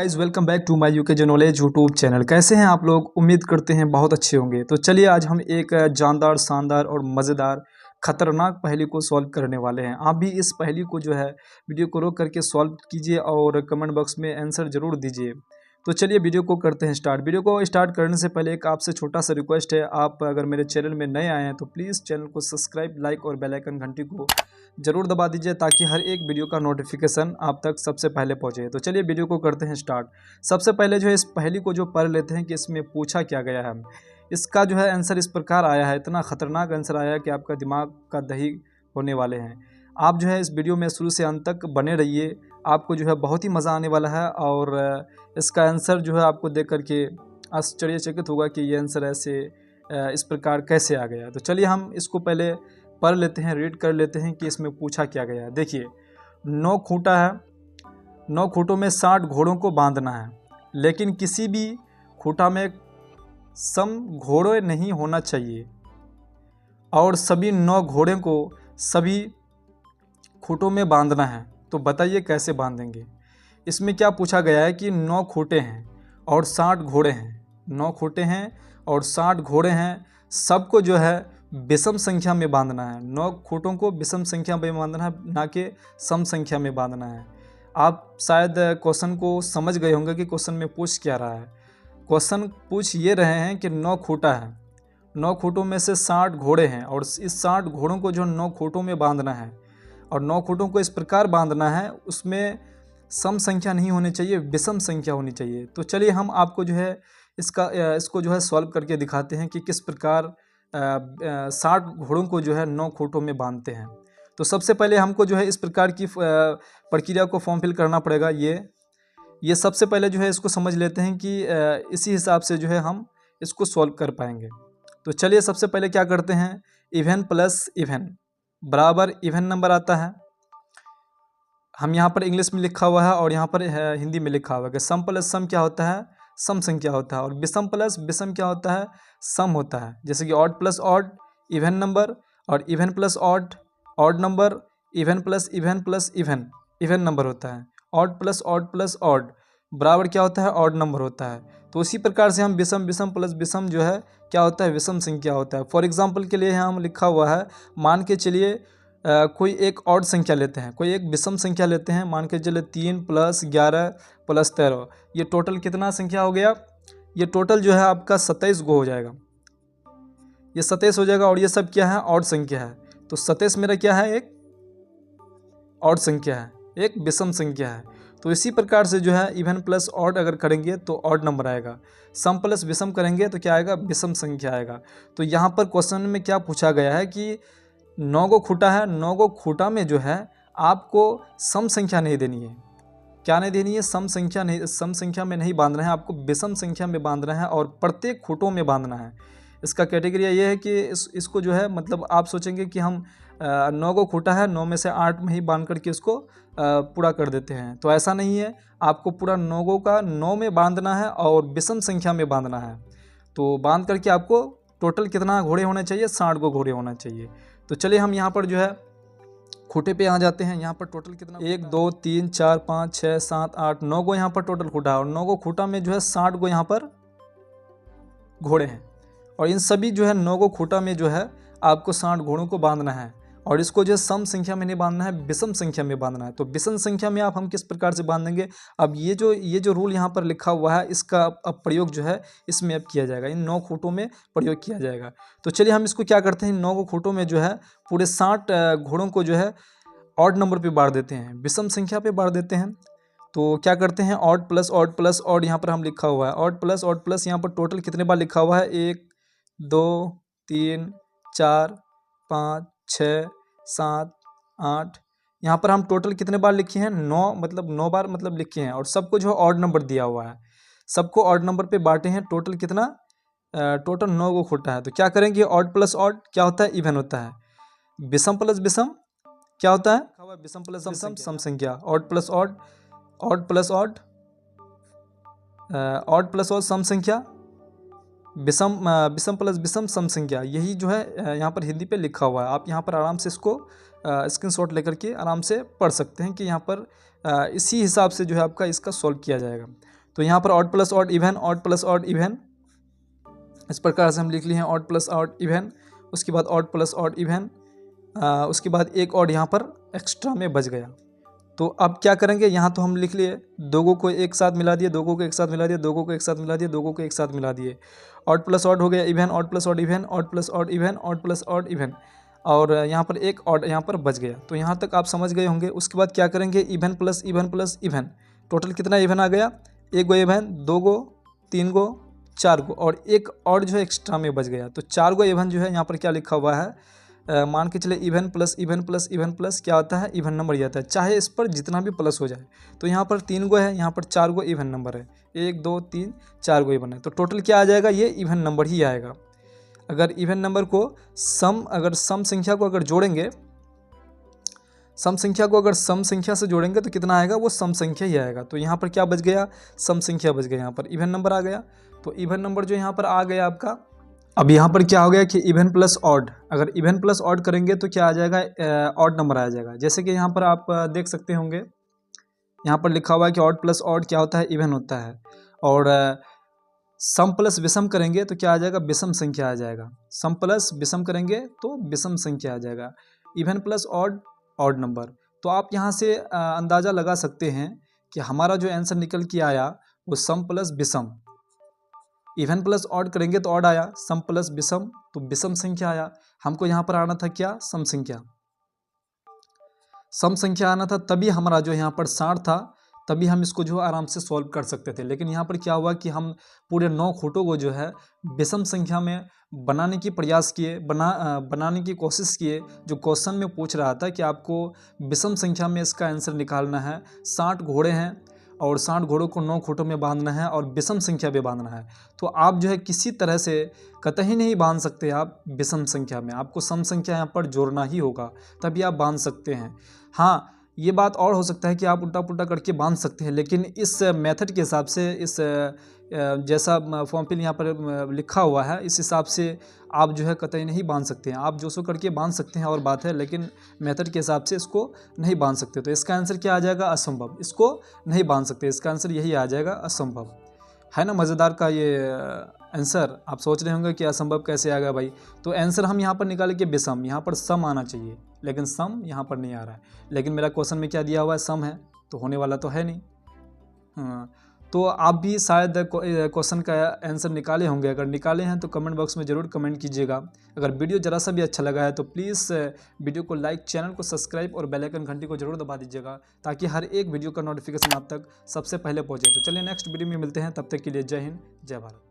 Guys, welcome back to my UK knowledge YouTube channel. कैसे हैं आप लोग? उम्मीद करते हैं बहुत अच्छे होंगे। तो चलिए आज हम एक जानदार, शानदार और मज़ेदार खतरनाक पहेली को सॉल्व करने वाले हैं। आप भी इस पहेली को जो है वीडियो को रोक करके सॉल्व कीजिए और कमेंट बॉक्स में आंसर ज़रूर दीजिए। तो चलिए वीडियो को करते हैं स्टार्ट। वीडियो को स्टार्ट करने से पहले एक आपसे छोटा सा रिक्वेस्ट है, आप अगर मेरे चैनल में नए आए हैं तो प्लीज़ चैनल को सब्सक्राइब, लाइक और बेल आइकन घंटी को ज़रूर दबा दीजिए ताकि हर एक वीडियो का नोटिफिकेशन आप तक सबसे पहले पहुंचे। तो चलिए वीडियो को करते हैं स्टार्ट। सबसे पहले जो है इस पहेली को जो पढ़ लेते हैं कि इसमें पूछा क्या गया है। इसका जो है आंसर इस प्रकार आया है, इतना ख़तरनाक आंसर आया है कि आपका दिमाग का दही होने वाले हैं। आप जो है इस वीडियो में शुरू से अंत तक बने रहिए, आपको जो है बहुत ही मज़ा आने वाला है और इसका आंसर जो है आपको देख करके आश्चर्यचकित होगा कि ये आंसर ऐसे इस प्रकार कैसे आ गया। तो चलिए हम इसको पहले पढ़ लेते हैं, रीड कर लेते हैं कि इसमें पूछा क्या गया है। देखिए, 9 खूंटा है, 9 खूंटों में 60 घोड़ों को बांधना है, लेकिन किसी भी खूंटा में सम घोड़े नहीं होना चाहिए और सभी 9 घोड़े को सभी खूंटों में बांधना है। तो बताइए कैसे बांधेंगे। इसमें क्या पूछा गया है कि 9 खूंटे हैं और 60 घोड़े हैं। 9 खूंटे हैं और 60 घोड़े हैं, सबको जो है विषम संख्या में बांधना है। 9 खूंटों को विषम संख्या में बांधना है, ना कि सम संख्या में बांधना है। आप शायद क्वेश्चन को समझ गए होंगे कि क्वेश्चन में पूछ क्या रहा है। क्वेश्चन पूछ ये रहे हैं कि 9 खूंटा है, 9 खूंटों में से 60 घोड़े हैं और इस 60 घोड़ों को जो 9 खूंटों में बांधना है और 9 खूंटों को इस प्रकार बांधना है, उसमें सम संख्या नहीं होनी चाहिए, विषम संख्या होनी चाहिए। तो चलिए हम आपको जो है इसको जो है सॉल्व करके दिखाते हैं कि किस प्रकार 60 घोड़ों को जो है 9 खूंटों में बांधते हैं। तो सबसे पहले हमको जो है इस प्रकार की प्रक्रिया को फॉर्म फिल करना पड़ेगा। ये सबसे पहले जो है इसको समझ लेते हैं कि इसी हिसाब से जो है हम इसको सॉल्व कर पाएंगे। तो चलिए सबसे पहले क्या करते हैं, इवन प्लस इवन बराबर इवन नंबर आता है। हम यहाँ पर इंग्लिश में लिखा हुआ है और यहाँ पर हिंदी में लिखा हुआ है कि सम प्लस सम क्या होता है, सम संख्या होता है, और विषम प्लस विषम क्या होता है, सम होता है। जैसे कि odd plus odd even number, और even plus odd number, even plus even even number होता है। ऑड प्लस ऑड बराबर क्या होता है, ऑड नंबर होता है। तो उसी प्रकार से हम विषम विषम प्लस विषम जो है क्या होता है, विषम संख्या होता है। फॉर एग्जाम्पल के लिए यहाँ हम लिखा हुआ है, मान के चलिए कोई एक ऑड संख्या लेते हैं, कोई एक विषम संख्या लेते हैं। मान के चलिए 3 + 11 + 13, ये टोटल कितना संख्या हो गया, ये टोटल जो है आपका 27 गो हो जाएगा। ये 27 हो जाएगा और ये सब क्या है, ऑड संख्या है। तो 27 मेरा क्या है, एक ऑड संख्या है, एक विषम संख्या है। तो इसी प्रकार से जो है इवन प्लस ऑड अगर करेंगे तो ऑड नंबर आएगा, सम प्लस विषम करेंगे तो क्या आएगा, विषम संख्या आएगा। तो यहाँ पर क्वेश्चन में क्या पूछा गया है कि 9 गो खूंटा है, 9 गो खूंटा में जो है आपको सम संख्या नहीं देनी है। क्या नहीं देनी है, सम संख्या नहीं, सम संख्या में नहीं बांधना है, आपको विषम संख्या में बांधना है और प्रत्येक खूंटों में बांधना है। इसका कैटेगरी ये है कि इसको जो है मतलब आप सोचेंगे कि हम 9 गो खूंटा है, 9 में से 8 में ही बांध करके इसको पूरा कर देते हैं। तो ऐसा नहीं है, आपको पूरा 9 गो का 9 में बांधना है और विषम संख्या में बांधना है। तो बांध करके आपको टोटल कितना घोड़े होने चाहिए, 60 गो घोड़े होना चाहिए। तो चलिए हम यहाँ पर जो है खूंटे पे आ जाते हैं। यहाँ पर टोटल कितना, 1 2 3 4 5 6 7 8 9 गो यहाँ पर टोटल खूंटा है और 9 गो खूंटा में जो है 60 गो यहाँ पर घोड़े हैं। और इन सभी जो है 9 गो खूंटा में जो है आपको 60 घोड़ों को बांधना है और इसको जो है सम संख्या में नहीं बांधना है, विषम संख्या में बांधना है। तो विषम संख्या में हम किस प्रकार से बांधेंगे, अब ये जो रूल यहाँ पर लिखा हुआ है, इसका अब प्रयोग जो है इसमें अब किया जाएगा, इन 9 खूंटों में प्रयोग किया जाएगा। तो चलिए हम इसको क्या करते हैं, 9 गो खूंटों में जो है पूरे 60 घोड़ों को जो है ऑड नंबर पे बांट देते हैं, विषम संख्या पे बांट देते हैं। तो क्या करते हैं, ऑड प्लस ऑड यहाँ पर हम लिखा हुआ है, ऑड प्लस यहाँ पर टोटल कितने बार लिखा हुआ है, 1 2 3 4 5 6 7 8, यहाँ पर हम टोटल कितने बार लिखे हैं, 9, मतलब 9 बार मतलब लिखे हैं। और सबको जो ऑड नंबर दिया हुआ है, सबको ऑड नंबर पे बांटे हैं। टोटल कितना, टोटल 9 गो खूंटा है। तो क्या करेंगे, ऑड प्लस ऑड क्या होता है, इवन होता है। विषम प्लस विषम क्या होता है, विषम प्लस विषम सम संख्या। Odd plus odd, odd plus odd, odd plus odd सम संख्या, विषम प्लस विषम सम संख्या। यही जो है यहाँ पर हिंदी पे लिखा हुआ है। आप यहाँ पर आराम से इसको स्क्रीनशॉट लेकर के आराम से पढ़ सकते हैं कि यहाँ पर इसी हिसाब से जो है आपका इसका सॉल्व किया जाएगा। तो यहाँ पर odd plus odd even, odd plus odd even, इस प्रकार से हम लिख लिए हैं ऑड प्लस ऑड इवन। उसके बाद ऑड प्लस ऑड इवन, उसके बाद एक ऑड यहाँ पर एक्स्ट्रा में बच गया। तो अब क्या करेंगे, यहाँ तो हम लिख लिए, दोगों को एक साथ मिला दिए, दोगों को एक साथ मिला दिए, दोगों को एक साथ मिला दिए, दोगों को एक साथ मिला दिए। ऑड प्लस ऑड हो गया even, odd plus odd even, odd plus odd even, odd plus odd even, और यहाँ पर एक ऑड यहाँ पर बच गया। तो यहाँ तक आप समझ गए होंगे। उसके बाद क्या करेंगे, even plus even plus even, total कितना इवन आ गया, एक गो इवन, दो गो, तीन गो, चार गो, और एक और जो है एक्स्ट्रा में बच गया। तो चार गो इवन जो है यहाँ पर क्या लिखा हुआ है, मान के चले even plus even plus even plus क्या होता है, इवन नंबर ही आता है, चाहे इस पर जितना भी प्लस हो जाए। तो यहाँ पर तीन गो है, यहाँ पर चार गो इवन नंबर है, एक दो तीन चार गो इवन है। तो टोटल क्या आ जाएगा, ये इवन नंबर ही आएगा। अगर इवन नंबर को अगर सम संख्या को अगर जोड़ेंगे, सम संख्या को अगर सम संख्या से जोड़ेंगे तो कितना आएगा, वो सम संख्या ही आएगा। तो यहाँ पर क्या बच गया, सम संख्या बच गया, यहाँ पर इवन नंबर आ गया। तो इवन नंबर जो यहाँ पर आ गया आपका। अब यहाँ पर क्या हो गया कि इवन प्लस ऑड, अगर इवन प्लस ऑड करेंगे तो क्या आ जाएगा, ऑड नंबर आ जाएगा। जैसे कि यहाँ पर आप देख सकते होंगे, यहाँ पर लिखा हुआ है कि ऑड प्लस ऑड क्या होता है, इवन होता है। और सम प्लस विषम करेंगे तो क्या आ जाएगा, विषम संख्या आ जाएगा। सम प्लस विषम करेंगे तो विषम संख्या आ जाएगा। Even plus odd, odd number. तो आप यहाँ से अंदाज़ा लगा सकते हैं कि हमारा जो आंसर निकल के आया वो सम प्लस विषम। इवन प्लस ऑड करेंगे तो ऑड आया, सम प्लस विषम तो विषम संख्या आया। हमको यहाँ पर आना था क्या, सम संख्या। सम संख्या आना था, तभी हमारा जो यहाँ पर 60 था, तभी हम इसको जो आराम से सॉल्व कर सकते थे। लेकिन यहाँ पर क्या हुआ कि हम पूरे 9 खोटों को जो है विषम संख्या में बनाने की प्रयास किए, बनाने की कोशिश किए। जो क्वेश्चन में पूछ रहा था कि आपको विषम संख्या में इसका आंसर निकालना है, 60 घोड़े हैं और 60 घोड़ों को 9 खोटों में बांधना है और विषम संख्या में बांधना है। तो आप जो है किसी तरह से कतई नहीं बांध सकते आप विषम संख्या में, आपको सम संख्या यहाँ पर जोड़ना ही होगा, तभी आप बांध सकते हैं। हाँ, ये बात और हो सकता है कि आप उल्टा पुल्टा करके बांध सकते हैं, लेकिन इस मेथड के हिसाब से, इस जैसा फॉर्म फिल यहाँ पर लिखा हुआ है, इस हिसाब से आप जो है कतई नहीं बांध सकते हैं। आप जो सो करके बांध सकते हैं और बात है, लेकिन मेथड के हिसाब से इसको नहीं बांध सकते। तो इसका आंसर क्या आ जाएगा, असंभव। इसको नहीं बांध सकते, इसका आंसर यही आ जाएगा, असंभव। है ना मज़ेदार का ये आंसर। आप सोच रहे होंगे कि असंभव कैसे आ गया भाई। तो आंसर हम यहाँ पर निकाले कि विषम, यहाँ पर सम आना चाहिए, लेकिन सम यहाँ पर नहीं आ रहा है। लेकिन मेरा क्वेश्चन में क्या दिया हुआ है, सम है, तो होने वाला तो है नहीं। हाँ, तो आप भी शायद क्वेश्चन का आंसर निकाले होंगे। अगर निकाले हैं तो कमेंट बॉक्स में ज़रूर कमेंट कीजिएगा। अगर वीडियो ज़रा सा भी अच्छा लगा है तो प्लीज़ वीडियो को लाइक, चैनल को सब्सक्राइब और बेल आइकन घंटी को जरूर दबा दीजिएगा, ताकि हर एक वीडियो का नोटिफिकेशन आप तक सबसे पहले पहुंचे। तो चलिए नेक्स्ट वीडियो में मिलते हैं, तब तक के लिए जय हिंद, जय भारत।